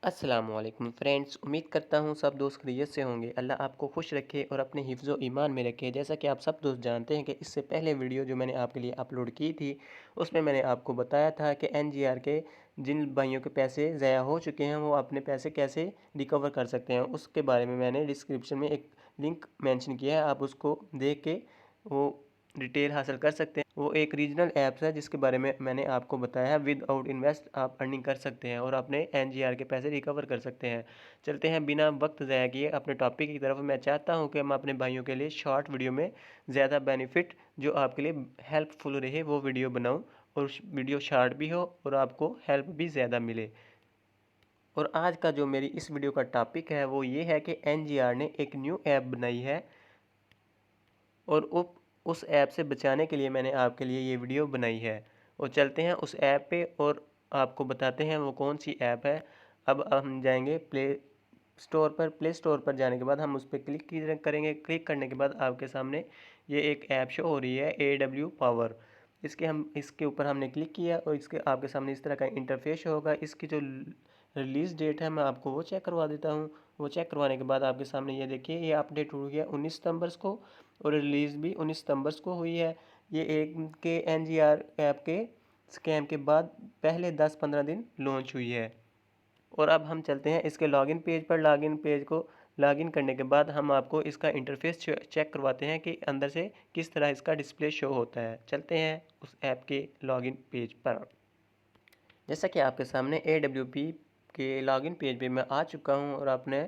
अस्सलामुअलैकुम फ्रेंड्स, उम्मीद करता हूँ सब दोस्त खैरियत से होंगे। अल्लाह आपको खुश रखे और अपने हिफ्ज़ व ईमान में रखे। जैसा कि आप सब दोस्त जानते हैं कि इससे पहले वीडियो जो मैंने आपके लिए अपलोड की थी, उसमें मैंने आपको बताया था कि एनजीआर के जिन भाइयों के पैसे ज़ाया हो चुके हैं वो अपने पैसे कैसे रिकवर कर सकते हैं। उसके बारे में मैंने डिस्क्रिप्शन में एक लिंक मेंशन किया है, आप उसको देख के वो डिटेल हासिल कर सकते हैं। वो एक रीजनल ऐप्स है जिसके बारे में मैंने आपको बताया है। विदाउट इन्वेस्ट आप अर्निंग कर सकते हैं और अपने एनजीआर के पैसे रिकवर कर सकते हैं। चलते हैं बिना वक्त ज़ाया किए अपने टॉपिक की तरफ। मैं चाहता हूं कि मैं अपने भाइयों के लिए शॉर्ट वीडियो में ज़्यादा बेनिफिट जो आपके लिए हेल्पफुल रहे वो वीडियो बनाऊँ, और वीडियो शॉर्ट भी हो और आपको हेल्प भी ज़्यादा मिले। और आज का जो मेरी इस वीडियो का टॉपिक है वो ये है कि एनजीआर ने एक न्यू ऐप बनाई है, और उस ऐप से बचाने के लिए मैंने आपके लिए ये वीडियो बनाई है। और चलते हैं उस ऐप पे और आपको बताते हैं वो कौन सी ऐप है। अब हम जाएंगे प्ले स्टोर पर जाने के बाद हम उस पर क्लिक करेंगे। क्लिक करने के बाद आपके सामने ये एक ऐप शो हो रही है, AW पावर। इसके ऊपर हमने क्लिक किया और इसके आपके सामने इस तरह का इंटरफेस होगा। इसकी जो रिलीज़ डेट है मैं आपको वो चेक करवा देता हूँ। वो चेक करवाने के बाद आपके सामने ये देखिए, ये अपडेट हो गया 19 सितंबर को, और रिलीज़ भी 19 सितंबर को हुई है। ये एक के एनजीआर ऐप के स्कैम के बाद पहले 10-15 दिन लॉन्च हुई है। और अब हम चलते हैं इसके लॉगिन पेज पर। लॉगिन पेज को लॉगिन करने के बाद हम आपको इसका इंटरफेस चेक करवाते हैं कि अंदर से किस तरह इसका डिस्प्ले शो होता है। चलते हैं उस ऐप के लॉगिन पेज पर। जैसा कि आपके सामने AWP के लॉगिन पेज पे मैं आ चुका हूं और अपने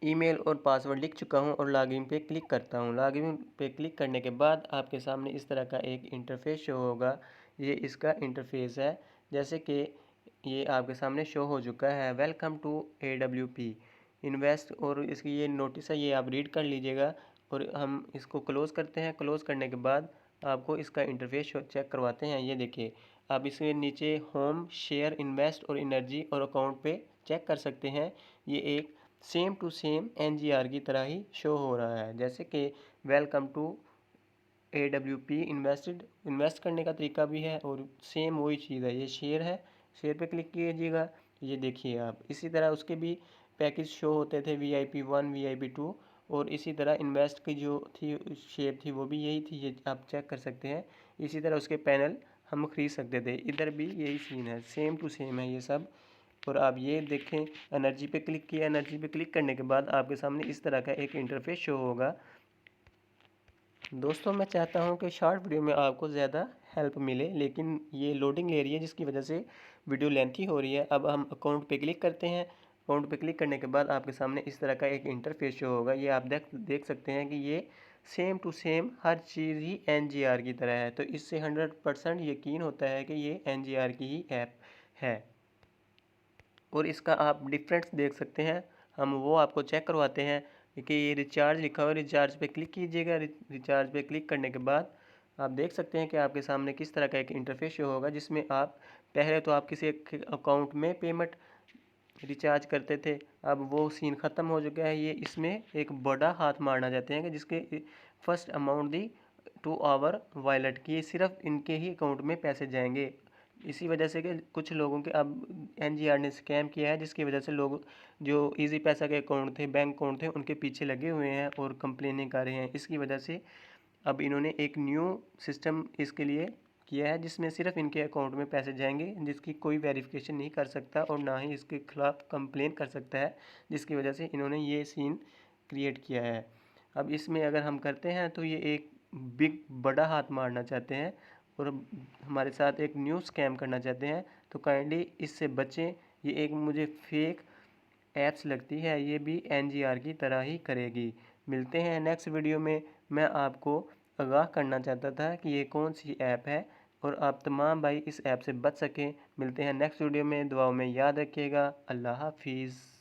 ईमेल और पासवर्ड लिख चुका हूं और लॉगिन पे क्लिक करता हूं। लॉगिन पे क्लिक करने के बाद आपके सामने इस तरह का एक इंटरफेस शो होगा। ये इसका इंटरफेस है, जैसे कि ये आपके सामने शो हो चुका है, वेलकम टू AWP इन्वेस्ट। और इसकी ये नोटिस है, ये आप रीड कर लीजिएगा। और हम इसको क्लोज़ करते हैं। क्लोज़ करने के बाद आपको इसका इंटरफेस चेक करवाते हैं। ये देखिए, आप इसके नीचे होम, शेयर, इन्वेस्ट और एनर्जी और अकाउंट पे चेक कर सकते हैं। ये एक सेम टू सेम एनजीआर की तरह ही शो हो रहा है, जैसे कि वेलकम टू AWP इन्वेस्ट करने का तरीका भी है और सेम वही चीज़ है। ये शेयर है, शेयर पे क्लिक कीजिएगा। ये देखिए आप, इसी तरह उसके भी पैकेज शो होते थे, VIP 1, VIP 2। और इसी तरह इन्वेस्ट की जो थी शेयर थी वो भी यही थी, ये आप चेक कर सकते हैं। इसी तरह उसके पैनल हम खरीद सकते थे। इधर भी यही सीन है, सेम टू सेम है ये सब। और आप ये देखें, एनर्जी पे क्लिक किया। एनर्जी पे क्लिक करने के बाद आपके सामने इस तरह का एक इंटरफेस शो होगा। दोस्तों, मैं चाहता हूं कि शॉर्ट वीडियो में आपको ज़्यादा हेल्प मिले, लेकिन ये लोडिंग ले रही है जिसकी वजह से वीडियो लेंथी हो रही है। अब हम अकाउंट पे क्लिक करते हैं। अकाउंट पे क्लिक करने के बाद आपके सामने इस तरह का एक इंटरफेस शो होगा। ये आप देख सकते हैं कि ये सेम टू सेम हर चीज़ ही एनजीआर की तरह है। तो इससे 100% यकीन होता है कि ये एनजीआर की ही ऐप है। और इसका आप डिफरेंस देख सकते हैं, हम वो आपको चेक करवाते हैं कि ये रिचार्ज लिखा हुआ है। रिचार्ज पे क्लिक कीजिएगा। रिचार्ज पे क्लिक करने के बाद आप देख सकते हैं कि आपके सामने किस तरह का एक इंटरफेस शो होगा, जिसमें आप पहले तो आप किसी एक अकाउंट में पेमेंट रिचार्ज करते थे, अब वो सीन ख़त्म हो चुका है। ये इसमें एक बड़ा हाथ मारना चाहते हैं कि जिसके फर्स्ट अमाउंट दी टू आवर वॉलेट की, सिर्फ इनके ही अकाउंट में पैसे जाएंगे। इसी वजह से कि कुछ लोगों के अब एनजीआर ने स्कैम किया है, जिसकी वजह से लोग जो इजी पैसा के अकाउंट थे, बैंक अकाउंट थे, उनके पीछे लगे हुए हैं और कंप्लेनें कर रहे हैं। इसकी वजह से अब इन्होंने एक न्यू सिस्टम इसके लिए किया है, जिसमें सिर्फ इनके अकाउंट में पैसे जाएंगे, जिसकी कोई वेरिफिकेशन नहीं कर सकता और ना ही इसके खिलाफ कंप्लेन कर सकता है, जिसकी वजह से इन्होंने ये सीन क्रिएट किया है। अब इसमें अगर हम करते हैं तो ये एक बड़ा हाथ मारना चाहते हैं और हमारे साथ एक न्यू स्कैम करना चाहते हैं। तो काइंडली इससे बचें। ये एक मुझे फेक ऐप्स लगती है, ये भी एनजीआर की तरह ही करेगी। मिलते हैं नेक्स्ट वीडियो में। मैं आपको आगाह करना चाहता था कि ये कौन सी ऐप है और आप तमाम भाई इस ऐप से बच सकें। मिलते हैं नेक्स्ट वीडियो में। दुआओं में याद रखिएगा। अल्लाह हाफिज़।